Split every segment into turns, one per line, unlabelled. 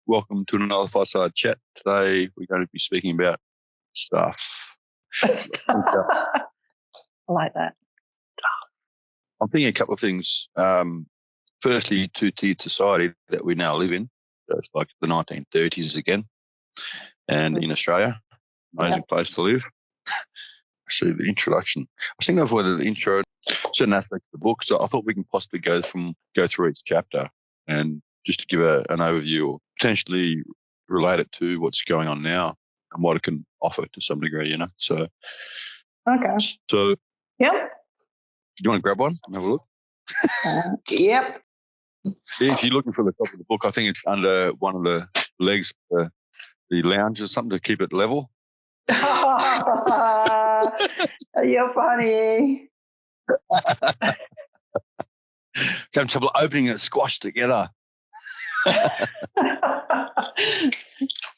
Welcome to another Fireside Chat. Today we're going to be speaking about stuff.
I like that.
I'm thinking a couple of things. Firstly, two-tiered society that we now live in. So it's like the 1930s again. And in Australia, amazing place to live. Actually, the introduction. I was thinking of whether the intro, certain aspects of the book. So I thought we can possibly go through each chapter and just to give an overview or potentially relate it to what's going on now and what it can offer to some degree, So,
Okay.
So,
Yep.
do you want to grab one and have a look?
Yep.
If you're looking for the top of the book, I think it's under one of the legs, the lounge or something to keep it level.
You're funny.
Having trouble opening it, squashed together.
I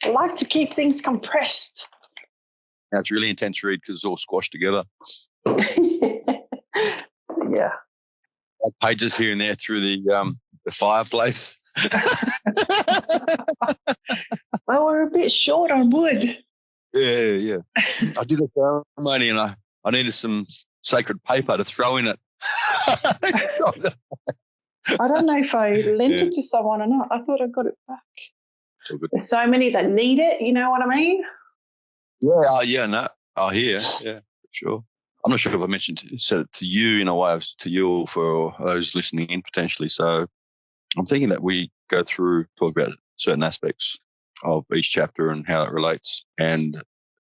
like to keep things compressed.
Now it's a really intense read because it's all squashed together.
Yeah.
Pages here and there through the fireplace.
Well, we're a bit short on wood.
Yeah. I did a ceremony and I needed some sacred paper to throw in it.
I don't know if I lent it to someone or not. I thought I got it back. There's so many that need it, you know what I mean?
Yeah, I hear, yeah, for sure. I'm not sure if I said it to you in a way, to you or for those listening in potentially. So I'm thinking that we go through, talk about certain aspects of each chapter and how it relates and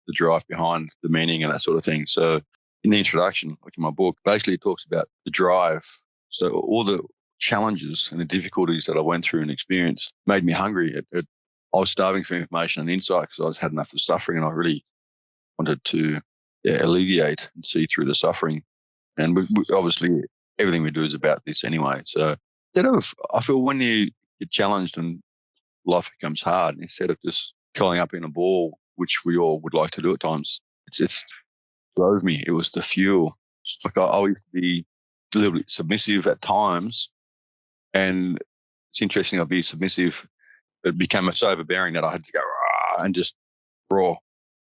the drive behind the meaning and that sort of thing. So in the introduction, like in my book, basically it talks about the drive. So all the challenges and the difficulties that I went through and experienced made me hungry. I was starving for information and insight because I had enough of suffering and I really wanted to alleviate and see through the suffering. And we obviously everything we do is about this anyway. So I feel when you get challenged and life becomes hard, instead of just curling up in a ball, which we all would like to do at times, it's drove me. It was the fuel. Like I used to be a little bit submissive at times, and it's interesting. I'd be submissive. It became so overbearing that I had to go and just raw.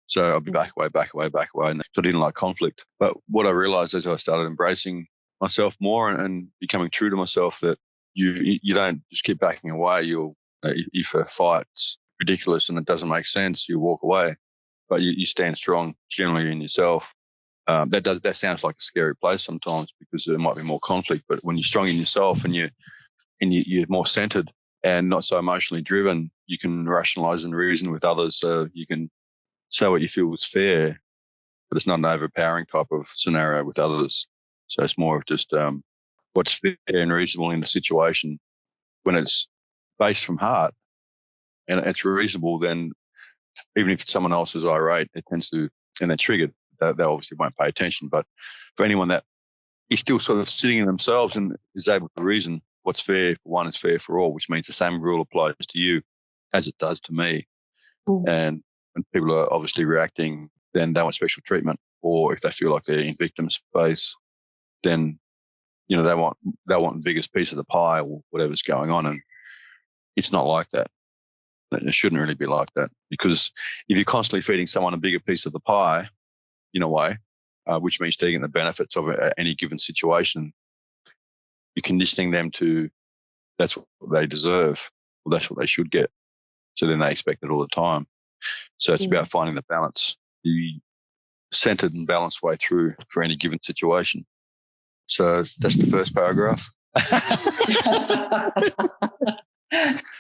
So I'd be back away. And so I didn't like conflict. But what I realized as I started embracing myself more and becoming true to myself, that you don't just keep backing away. If a fight's ridiculous and it doesn't make sense, you walk away. But you stand strong generally in yourself. That sounds like a scary place sometimes because there might be more conflict. But when you're strong in yourself and you're more centered and not so emotionally driven, you can rationalize and reason with others. So you can say what you feel is fair, but it's not an overpowering type of scenario with others. So it's more of just what's fair and reasonable in the situation. When it's based from heart and it's reasonable, then even if someone else is irate, it tends to, and they're triggered, they obviously won't pay attention. But for anyone that is still sort of sitting in themselves and is able to reason, what's fair for one is fair for all, which means the same rule applies to you as it does to me. And when people are obviously reacting, then they want special treatment, or if they feel like they're in victim space, then they want the biggest piece of the pie or whatever's going on, and it's not like that. It shouldn't really be like that, because if you're constantly feeding someone a bigger piece of the pie, in a way, which means taking the benefits of any given situation, you're conditioning them to that's what they deserve, or that's what they should get. So then they expect it all the time. So it's about finding the balance, the centered and balanced way through for any given situation. So that's the first paragraph.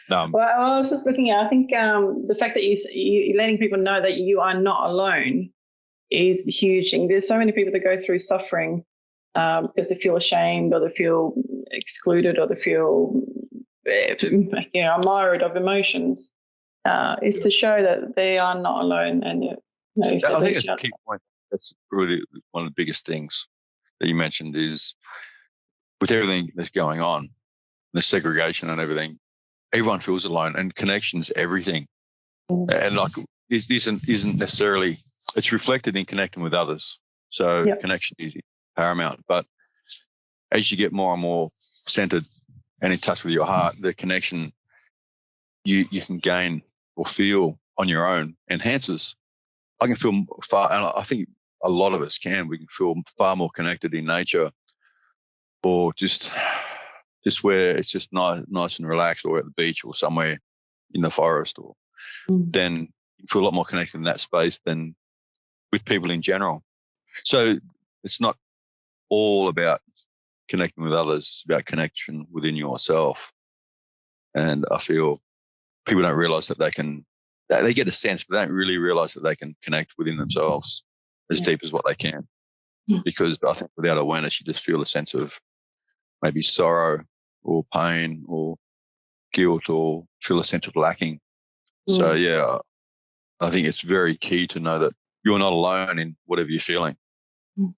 Well, I was just looking at, I think the fact that you're letting people know that you are not alone is a huge thing. There's so many people that go through suffering because they feel ashamed or they feel excluded or they feel mired of emotions. Is to show that they are not alone. And
I think it's a key point. That's really one of the biggest things that you mentioned is with everything that's going on, the segregation and everything, everyone feels alone, and connection's everything. And like this isn't necessarily, it's reflected in connecting with others. So connection is paramount. But as you get more and more centered and in touch with your heart, the connection you can gain or feel on your own enhances. I can feel far, and I think a lot of us can. We can feel far more connected in nature, or just where it's just nice and relaxed, or at the beach, or somewhere in the forest, or then you feel a lot more connected in that space than with people in general. So it's not all about connecting with others; it's about connection within yourself. And I feel people don't realize that they get a sense, but they don't really realize that they can connect within themselves as deep as what they can. Because I think without awareness, you just feel a sense of maybe sorrow or pain or guilt, or feel a sense of lacking. So yeah, I think it's very key to know that you're not alone in whatever you're feeling.
And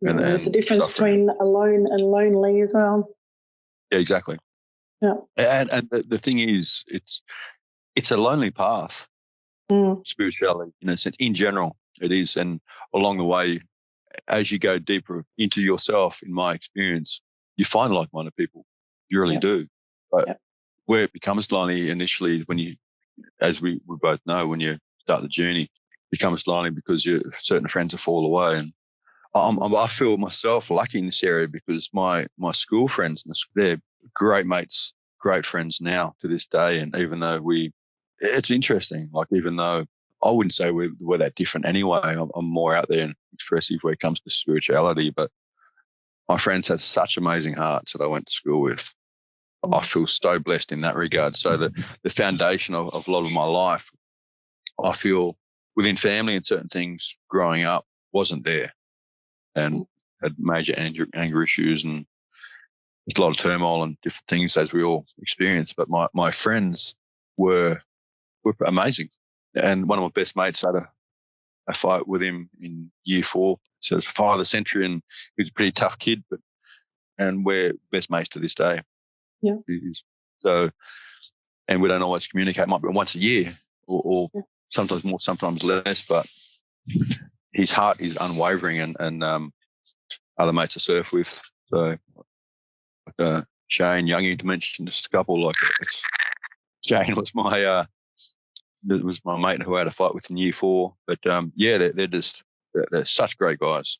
there's a difference between alone and lonely as well.
Yeah, exactly.
Yeah.
And the thing is, it's a lonely path, spirituality, in a sense. In general, it is. And along the way, as you go deeper into yourself, in my experience, you find like-minded people. You really do. But where it becomes lonely initially, when you, as we both know, when you start the journey, it becomes lonely because certain friends have fallen away. And I feel myself lucky in this area because my school friends, they're great mates, great friends now to this day. And even though it's interesting, like even though I wouldn't say we're that different anyway, I'm more out there and expressive when it comes to spirituality, but my friends have such amazing hearts that I went to school with. I feel so blessed in that regard. So the foundation of a lot of my life, I feel within family and certain things growing up wasn't there, and had major anger issues and just a lot of turmoil and different things as we all experience. But my friends were amazing. And one of my best mates had a fight with him in year 4. So it's a fight of the century, and he was a pretty tough kid, and we're best mates to this day.
Yeah.
So, and we don't always communicate, might be once a year or sometimes more, sometimes less, but his heart is unwavering, and other mates I surf with. So, like Shane Young, you mentioned just a couple, like Shane was my mate who I had a fight with in year 4. But yeah, they're such great guys.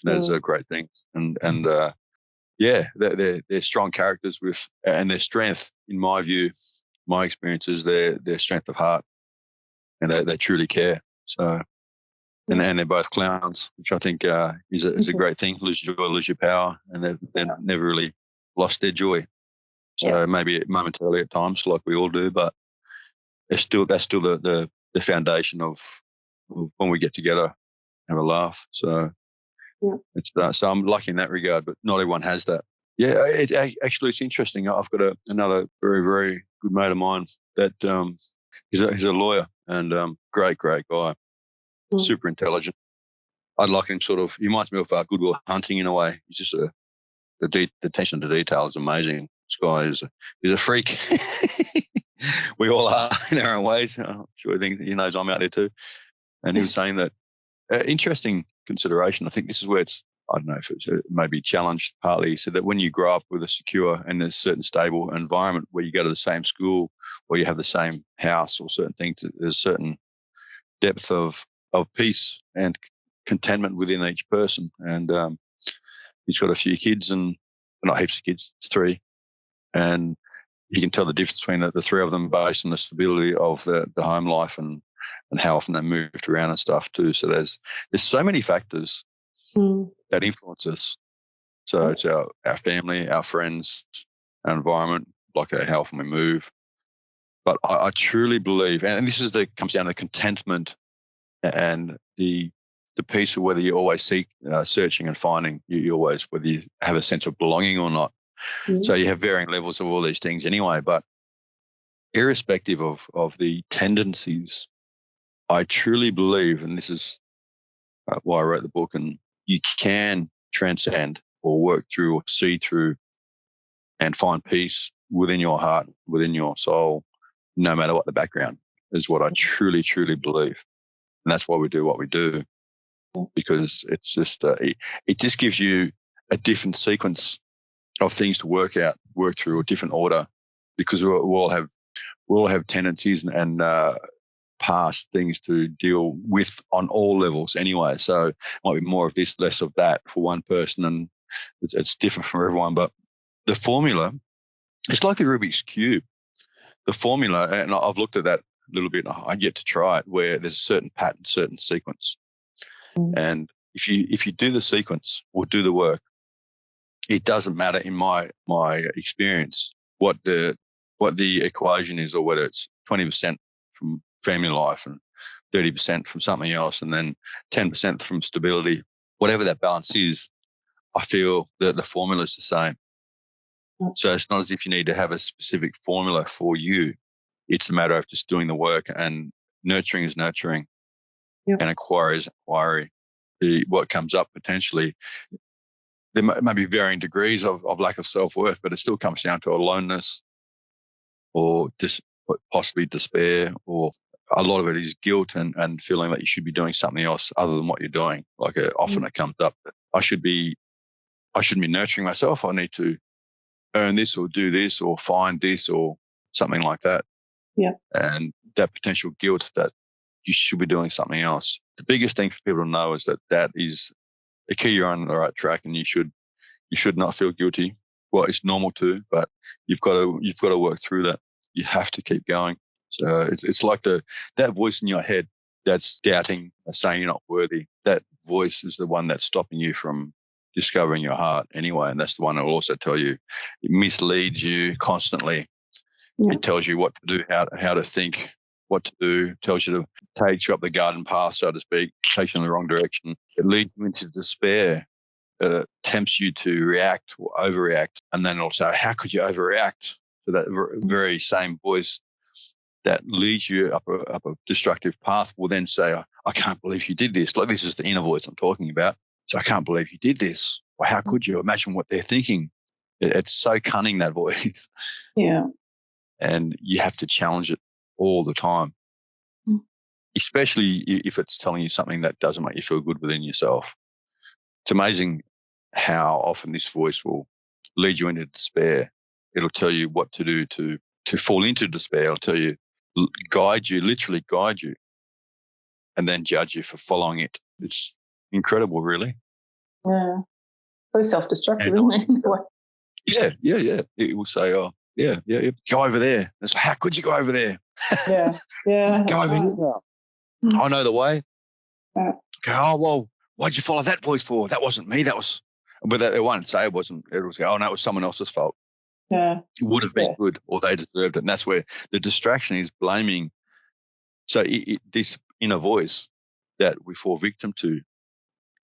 That's a great thing. And yeah, they're strong characters and their strength, in my view, my experiences, their strength of heart, and they truly care. So, and they're both clowns, which I think is a great thing. Lose your joy, lose your power, and they've never really lost their joy. So maybe momentarily at times, like we all do, but that's still the foundation of when we get together and have a laugh. So so I'm lucky in that regard, but not everyone has that. Yeah, actually it's interesting. I've got another very, very good mate of mine that he's a lawyer and great guy, super intelligent. I'd like him sort of. He reminds me of Good Will Hunting in a way. He's just the attention to detail is amazing. This guy is a freak. We all are in our own ways. I'm sure he knows I'm out there too. And he was saying that interesting consideration. I think this is where it's, I don't know if it's maybe challenged partly. He said that when you grow up with a secure and there's a certain stable environment where you go to the same school or you have the same house or certain things, there's a certain depth of peace and contentment within each person. And he's got a few kids, and not heaps of kids, 3. And you can tell the difference between the 3 of them based on the stability of the home life and how often they moved around and stuff too. So there's so many factors that influence us. So it's our family, our friends, our environment, like how often we move. But I truly believe, and this comes down to contentment and the piece of whether you always searching and finding, you always, whether you have a sense of belonging or not. So you have varying levels of all these things anyway, but irrespective of the tendencies, I truly believe, and this is why I wrote the book, and you can transcend or work through or see through and find peace within your heart, within your soul, no matter what the background, is what I truly, truly believe. And that's why we do what we do, because it's just, it just gives you a different sequence of things to work through, a different order, because we all have we all have tendencies and past things to deal with on all levels anyway. So it might be more of this, less of that for one person, and it's different for everyone. But the formula, it's like the Rubik's Cube. The formula, and I've looked at that a little bit, I've yet to try it, where there's a certain pattern, certain sequence. And if you do the sequence or do the work, it doesn't matter in my experience what the equation is, or whether it's 20% from family life and 30% from something else, and then 10% from stability. Whatever that balance is, I feel that the formula is the same. So it's not as if you need to have a specific formula for you. It's a matter of just doing the work, and nurturing is nurturing, and inquiry is inquiry. What comes up potentially, there may be varying degrees of lack of self-worth, but it still comes down to aloneness or possibly despair, or a lot of it is guilt and feeling that you should be doing something else other than what you're doing. Like often it comes up that I shouldn't be nurturing myself. I need to earn this or do this or find this or something like that.
Yeah.
And that potential guilt that you should be doing something else. The biggest thing for people to know is that is the key. You're on the right track, and you should not feel guilty. Well, it's normal to, but you've got to work through that. You have to keep going. So it's like that voice in your head that's doubting, saying you're not worthy. That voice is the one that's stopping you from discovering your heart anyway, and that's the one that will also tell you. It misleads you constantly. Yeah. It tells you what to do, how to think, what to do. Tells you to take you up the garden path, so to speak. Takes you in the wrong direction. It leads you into despair. It tempts you to react or overreact, and then also, how could you overreact? So that very same voice that leads you up a destructive path will then say, I can't believe you did this. Like, this is the inner voice I'm talking about. So I can't believe you did this. Well, how could you? Imagine what they're thinking. It's so cunning, that voice.
Yeah.
And you have to challenge it all the time, especially if it's telling you something that doesn't make you feel good within yourself. It's amazing how often this voice will lead you into despair. It'll tell you what to do to fall into despair. It'll tell you, literally guide you, and then judge you for following it. It's incredible, really.
Yeah. So self-destructive, isn't it?
Yeah. It will say, yeah, go over there. It's like, how could you go over there?
Yeah.
Go over here now. I know the way.
Yeah.
Okay, well, why'd you follow that voice for? That wasn't me. That was, but it won't say it wasn't. It was, no, it was someone else's fault.
Yeah.
It would have been good, or they deserved it. And that's where the distraction is blaming. So this inner voice that we fall victim to,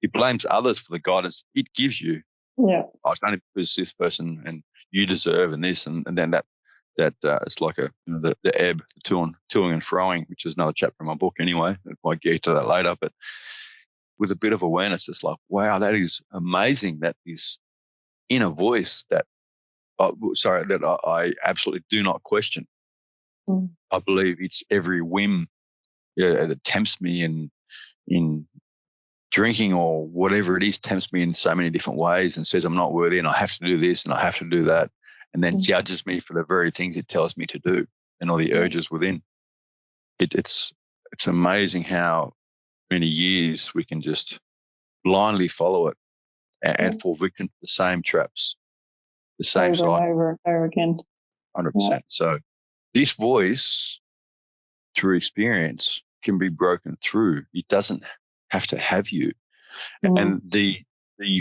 it blames others for the guidance it gives you.
Yeah.
It's only because this person and you deserve, and this, and then that it's like the ebb, the toing and froing, which is another chapter in my book anyway. I might get to that later, but with a bit of awareness, it's like, wow, that is amazing. That is inner voice that I absolutely do not question. I believe it's every whim that tempts me in drinking or whatever it is, tempts me in so many different ways and says I'm not worthy and I have to do this and I have to do that, and then judges me for the very things it tells me to do and all the urges within. It's amazing how many years we can just blindly follow it and fall victim to the same traps, the same cycle.
Over and over again.
100%. Yeah. So this voice, through experience, can be broken through. It doesn't have to have you. And the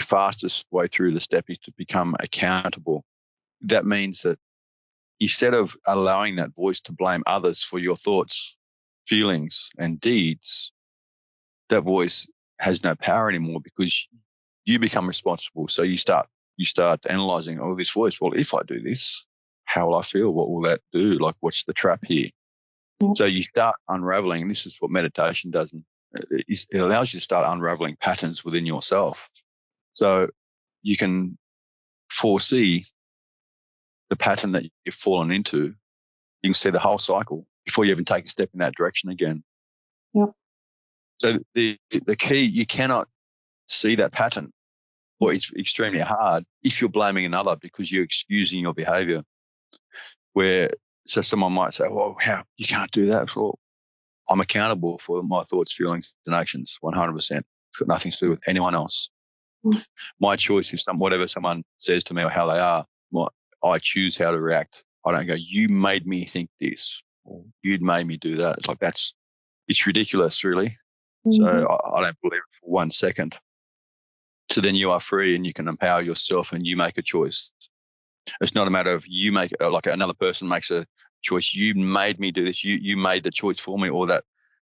fastest way through the step is to become accountable. That means that instead of allowing that voice to blame others for your thoughts, feelings, and deeds, that voice has no power anymore because you become responsible. So you start analyzing, this voice, well, if I do this, how will I feel? What will that do? Like, what's the trap here? So you start unraveling, and this is what meditation does. It allows you to start unraveling patterns within yourself. So you can foresee the pattern that you've fallen into. You can see the whole cycle before you even take a step in that direction again.
Yep.
So the key, you cannot see that pattern, or it's extremely hard if you're blaming another because you're excusing your behavior. Where So someone might say, well, how you can't do that? Well, I'm accountable for my thoughts, feelings, and actions 100%. It's got nothing to do with anyone else. My choice is whatever someone says to me or how they are, I choose how to react. I don't go, you made me think this, or you'd made me do that. It's like it's ridiculous, really. So I don't believe it for 1 second. So then you are free and you can empower yourself and you make a choice. It's not a matter of you make it like another person makes a choice. You made me do this. You made the choice for me, or that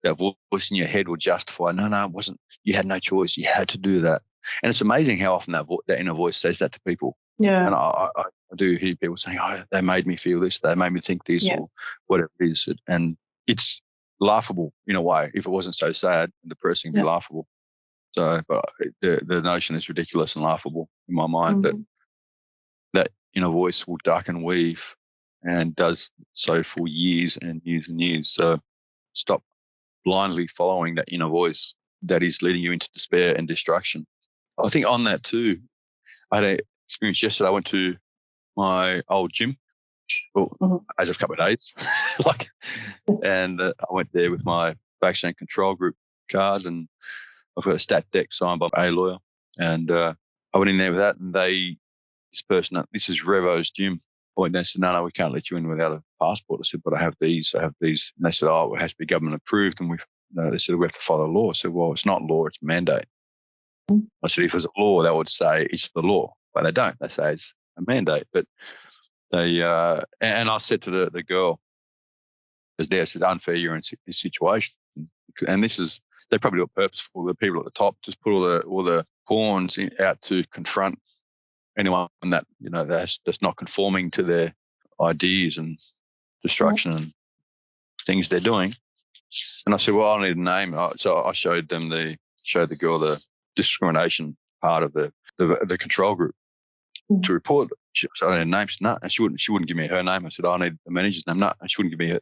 voice in your head will justify. No, it wasn't. You had no choice. You had to do that. And it's amazing how often that inner voice says that to people.
Yeah.
And I do hear people saying, "Oh, they made me feel this. They made me think this, or whatever it is." And it's laughable in a way. If it wasn't so sad and depressing, it'd be laughable. So, but the notion is ridiculous and laughable in my mind that inner voice will duck and weave and does so for years and years and years. So stop blindly following that inner voice that is leading you into despair and destruction. I think on that too, I had an experience yesterday. I went to my old gym, as of a couple of days, and I went there with my vaccine control group card, and I've got a stat deck signed by a lawyer, and I went in there with that, and this is Revo's gym. And they said, no, we can't let you in without a passport. I said, but I have these. And they said, oh, it has to be government approved. And they said, we have to follow the law. I said, well, it's not law, it's a mandate. I said, if it was a law, they would say it's the law. But they don't. They say it's a mandate. But and I said to the girl, because there, it's unfair you're in this situation. And they probably do it purposeful. The people at the top just put all the pawns out to confront anyone that that's not conforming to their ideas and destruction and things they're doing. And I said, well, I need a name. So I showed the girl the discrimination part of the control group to report. She said, I need a name. She said, no, and she wouldn't give me her name. I said, I need the manager's name. No, and she wouldn't give me her.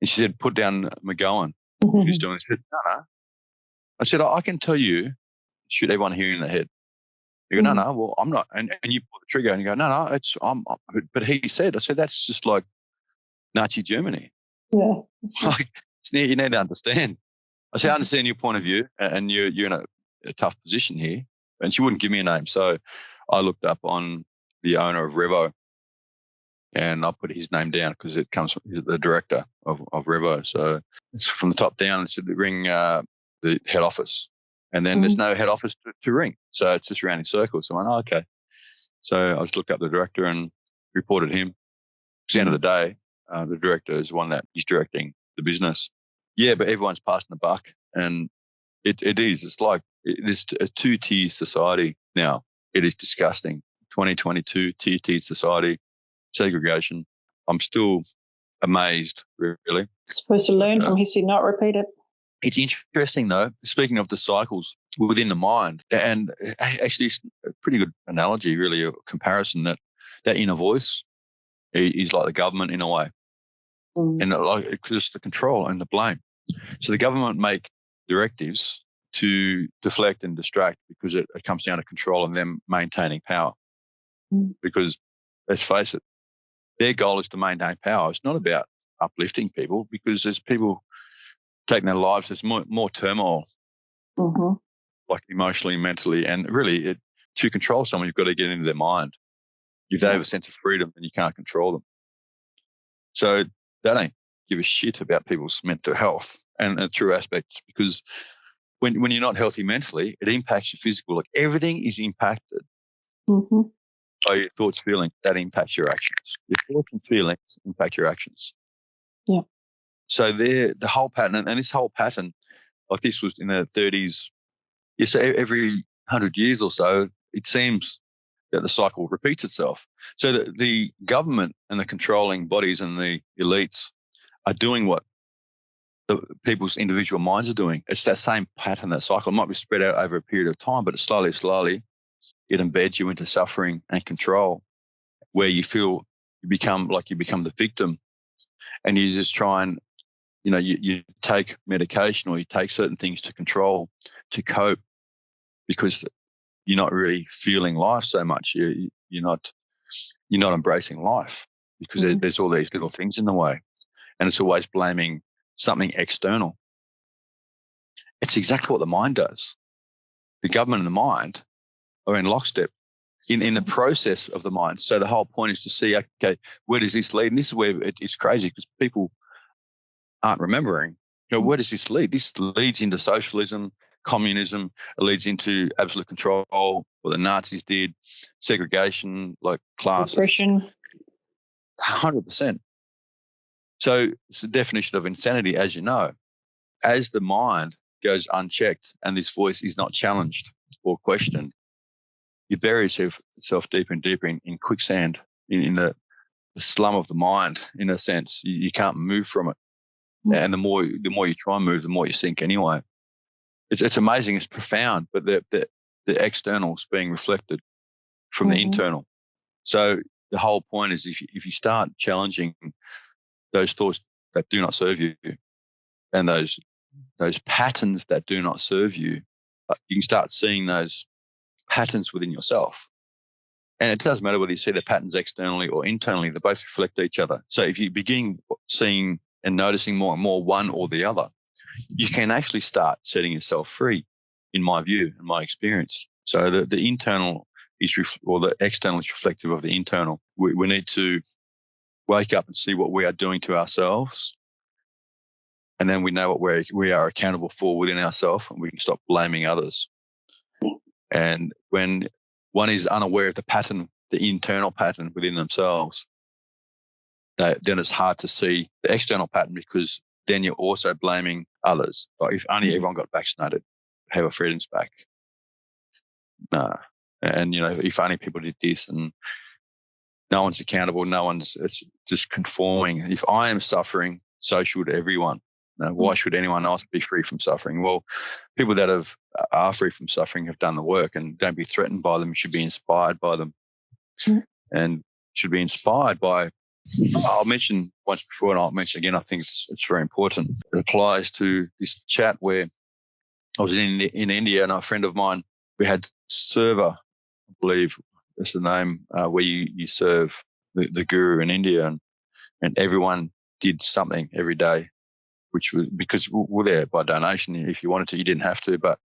And she said, put down McGowan, who's doing this. I said, no. I said, I can tell you, shoot everyone here in the head. You go, no, well, I'm not. And you pull the trigger and you go, no, but he said, I said, that's just like Nazi Germany.
Yeah.
Like, you need to understand. I said, I understand your point of view and you're in a tough position here. And she wouldn't give me a name. So I looked up on the owner of Revo and I put his name down because it comes from the director of Revo. So it's from the top down. It said ring the head office. And then there's no head office to ring. So it's just around in circles. So I went, okay. So I just looked up the director and reported him. At the end of the day, the director is one that is directing the business. Yeah, but everyone's passing the buck. And it is. It's like it is a two-tier society now. It is disgusting. 2022, tier society, segregation. I'm still amazed, really.
Supposed to learn from history, not repeat it.
It's interesting, though, speaking of the cycles within the mind, and actually it's a pretty good analogy, really, a comparison that inner voice is like the government in a way. And like just the control and the blame. So the government make directives to deflect and distract because it comes down to control and them maintaining power. Because let's face it, their goal is to maintain power. It's not about uplifting people because there's people taking their lives. There's more turmoil, like emotionally, mentally, and really to control someone, you've got to get into their mind. If they have a sense of freedom, then you can't control them. So they don't give a shit about people's mental health and true aspects because when you're not healthy mentally, it impacts your physical. Like everything is impacted by your thoughts, feelings. That impacts your actions. Your thoughts and feelings impact your actions.
Yeah.
So the whole pattern, and this whole pattern, like this was in the 30s. Yeah, so every 100 years or so, it seems that the cycle repeats itself. So the government and the controlling bodies and the elites are doing what the people's individual minds are doing. It's that same pattern, that cycle. It might be spread out over a period of time, but it's slowly, it embeds you into suffering and control where you feel you become the victim and you just try and, you take medication or you take certain things to control, to cope because you're not really feeling life so much. You're not embracing life. because there's all these little things in the way, and it's always blaming something external. It's exactly what the mind does. The government and the mind are in lockstep in the process of the mind. So the whole point is to see, okay, where does this lead? And this is where it's crazy because people aren't remembering. Where does this lead? This leads into socialism, communism. It leads into absolute control, what the Nazis did, segregation, like classes.
Repression.
100%. So it's the definition of insanity, as you know. As the mind goes unchecked and this voice is not challenged or questioned, you bury yourself deeper and deeper in quicksand, in the slum of the mind, in a sense. You can't move from it. And the more you try and move, the more you sink anyway. It's amazing, it's profound, but the external's being reflected from the internal. So the whole point is if you start challenging those thoughts that do not serve you and those patterns that do not serve you, you can start seeing those patterns within yourself. And it doesn't matter whether you see the patterns externally or internally, they both reflect each other. So if you begin seeing and noticing more and more one or the other, you can actually start setting yourself free, in my view and my experience. So the internal or the external is reflective of the internal. We need to wake up and see what we are doing to ourselves. And then we know what we are accountable for within ourselves, and we can stop blaming others. And when one is unaware of the pattern, the internal pattern within themselves, then it's hard to see the external pattern, because then you're also blaming others. Like, if only everyone got vaccinated, have our freedoms back. No. And, if only people did this, and no one's accountable, it's just conforming. If I am suffering, so should everyone. Now, why should anyone else be free from suffering? Well, people that are free from suffering have done the work, and don't be threatened by them. You should be inspired by them, and should be inspired by. I'll mention once before, and I'll mention again. I think it's very important. It applies to this chat where I was in India, and a friend of mine, we had server, I believe that's the name, where you serve the guru in India, and everyone did something every day, which was because we're there by donation. If you wanted to, you didn't have to. But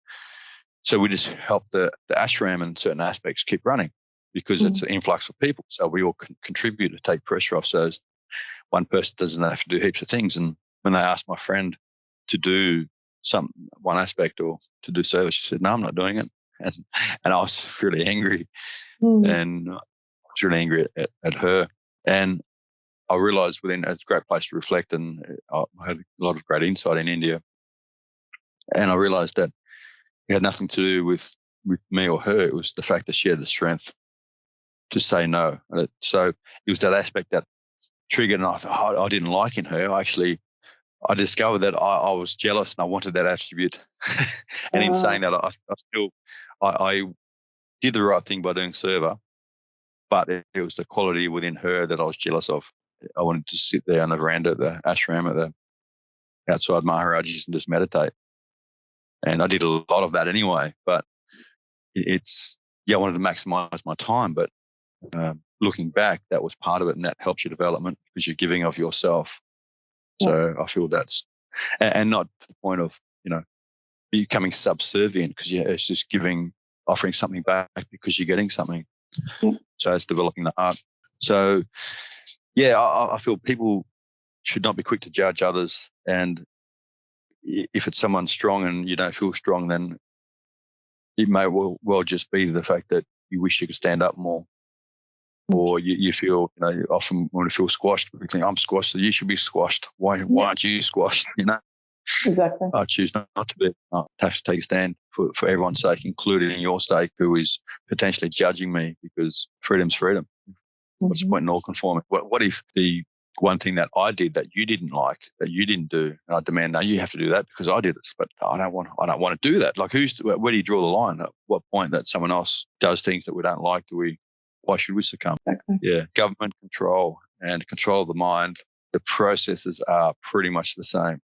so we just helped the ashram in certain aspects keep running, because it's an influx of people. So we all contribute to take pressure off. So one person doesn't have to do heaps of things. And when they asked my friend to do one aspect or to do service, she said, "No, I'm not doing it." And I was really angry, and I was really angry at her. And I realized it's a great place to reflect, and I had a lot of great insight in India. And I realized that it had nothing to do with me or her. It was the fact that she had the strength to say no. So it was that aspect that triggered, and I thought, I didn't like in her. I discovered that I was jealous, and I wanted that attribute. And in saying that, I did the right thing by doing server, but it was the quality within her that I was jealous of. I wanted to sit there on the veranda at the ashram, outside Maharaji's, and just meditate. And I did a lot of that anyway, but I wanted to maximize my time. But looking back, that was part of it, and that helps your development because you're giving of yourself. So I feel that's, and not to the point of, becoming subservient, because it's just offering something back because you're getting something. So it's developing the heart. So I feel people should not be quick to judge others. And if it's someone strong and you don't feel strong, then it may well just be the fact that you wish you could stand up more. Or you feel, often when you feel squashed, we think, I'm squashed, so you should be squashed. Why aren't you squashed?
Exactly.
I choose not to be. I have to take a stand for everyone's sake, including your sake, who is potentially judging me, because freedom's freedom. What's the point in all conforming? What if the one thing that I did that you didn't like, that you didn't do, and I demand, no, you have to do that because I did it, but I don't want to do that. Like, where do you draw the line? At what point that someone else does things that we don't like, why should we succumb?
Exactly.
Yeah, government control and control of the mind, the processes are pretty much the same.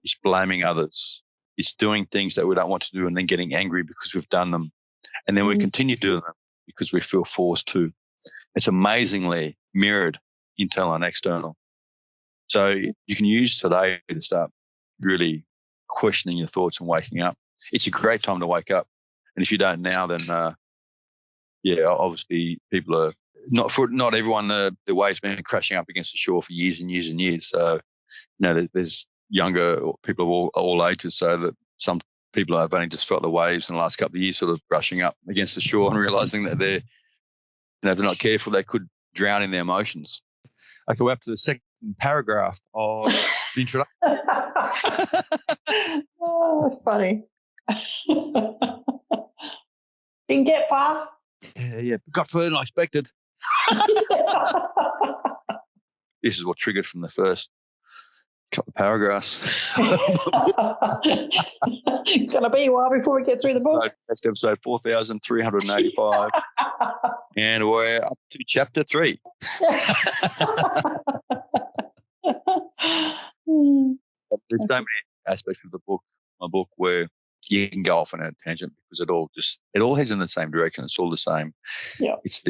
It's blaming others. It's doing things that we don't want to do and then getting angry because we've done them. And then we continue doing them because we feel forced to. It's amazingly mirrored internal and external. So you can use today to start really questioning your thoughts and waking up. It's a great time to wake up. And if you don't now, then, obviously people are not everyone, the wave's been crashing up against the shore for years and years and years. So, there's younger people of all ages, so that some people have only just felt the waves in the last couple of years sort of brushing up against the shore and realizing that they're not careful, they could drown in their emotions. Okay, we're up to the second paragraph of the introduction.
Oh, that's funny. Didn't get far.
Yeah, got further than I expected. This is what triggered from the first couple of paragraphs.
It's going to be a while before we get through the book.
Next episode 4,385. And we're up to chapter 3. There's so many aspects of my book, where you can go off on a tangent because it all heads in the same direction. It's all the same.
Yeah.
It's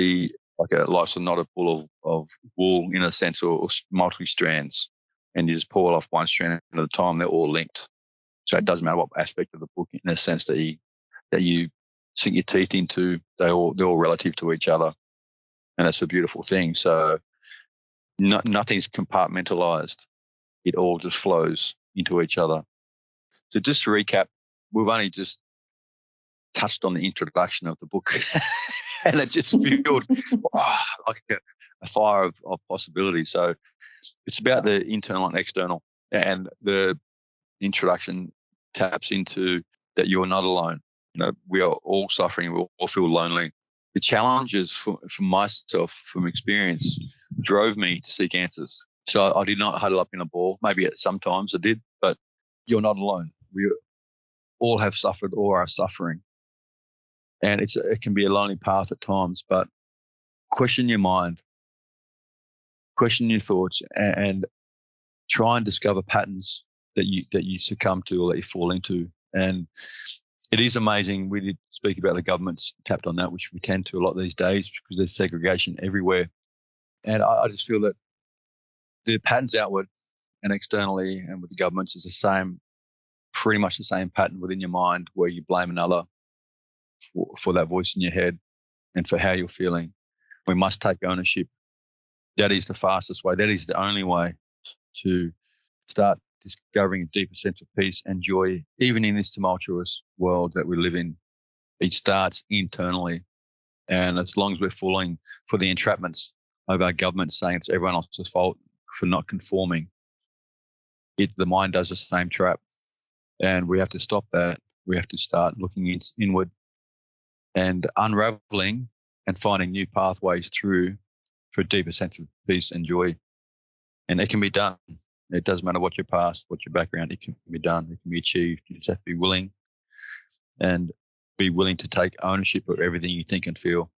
life's not a ball of wool in a sense, or multiple strands, and you just pull off one strand at a time. They're all linked. So it doesn't matter what aspect of the book, in a sense, that you sink your teeth into. They're all relative to each other, and that's a beautiful thing. So nothing's compartmentalized. It all just flows into each other. So just to recap, we've only just touched on the introduction of the book, and it just fueled like a fire of possibility. So it's about the internal and external, and the introduction taps into that you're not alone. We are all suffering. We all feel lonely. The challenges for myself, from experience, drove me to seek answers. So I did not huddle up in a ball. Maybe sometimes I did, but you're not alone. We all have suffered or are suffering. And it can be a lonely path at times, but question your mind, question your thoughts, and try and discover patterns that you succumb to or that you fall into. And it is amazing. We did speak about the government's tapped on that, which we tend to a lot these days because there's segregation everywhere. And I just feel that the patterns outward and externally and with the governments is the same, pretty much the same pattern within your mind, where you blame another for that voice in your head and for how you're feeling. We must take ownership. That is the fastest way. That is the only way to start discovering a deeper sense of peace and joy, even in this tumultuous world that we live in. It starts internally. And as long as we're falling for the entrapments of our government saying it's everyone else's fault for not conforming, the mind does the same trap. And we have to stop that. We have to start looking inward and unraveling and finding new pathways through for a deeper sense of peace and joy. And it can be done. It doesn't matter what your past, what your background, it can be done. It can be achieved. You just have to be willing to take ownership of everything you think and feel.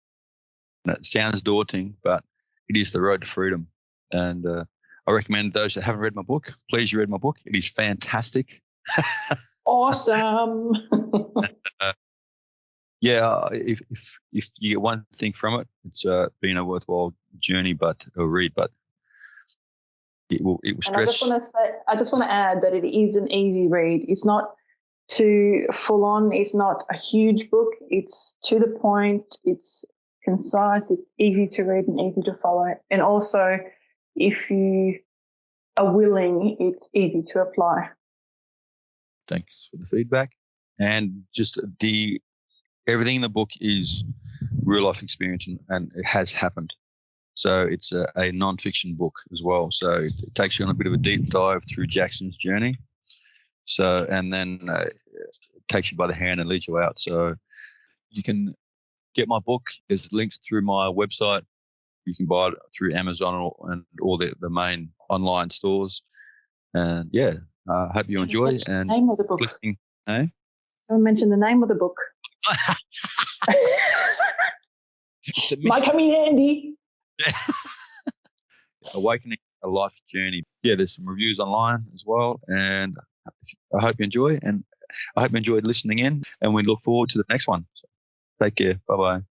And it sounds daunting, but it is the road to freedom. And I recommend those that haven't read my book, please read my book. It is fantastic.
Awesome.
If you get one thing from it, it's been a worthwhile journey, but it will stretch.
And I just want to add that it is an easy read. It's not too full on. It's not a huge book. It's to the point. It's concise. It's easy to read and easy to follow. And also, if you are willing, it's easy to apply.
Thanks for the feedback. And just everything in the book is real life experience and it has happened. So it's a non-fiction book as well. So it takes you on a bit of a deep dive through Jackson's journey. So, and then it takes you by the hand and leads you out. So you can get my book. There's links through my website. You can buy it through Amazon and all the main online stores. And I hope you enjoy. And
name of the book.
Eh?
I mentioned the name of the book. Might come in handy.
Yeah. Awakening a Life's Journey. Yeah, there's some reviews online as well. And I hope you enjoy. And I hope you enjoyed listening in. And we look forward to the next one. So take care. Bye-bye.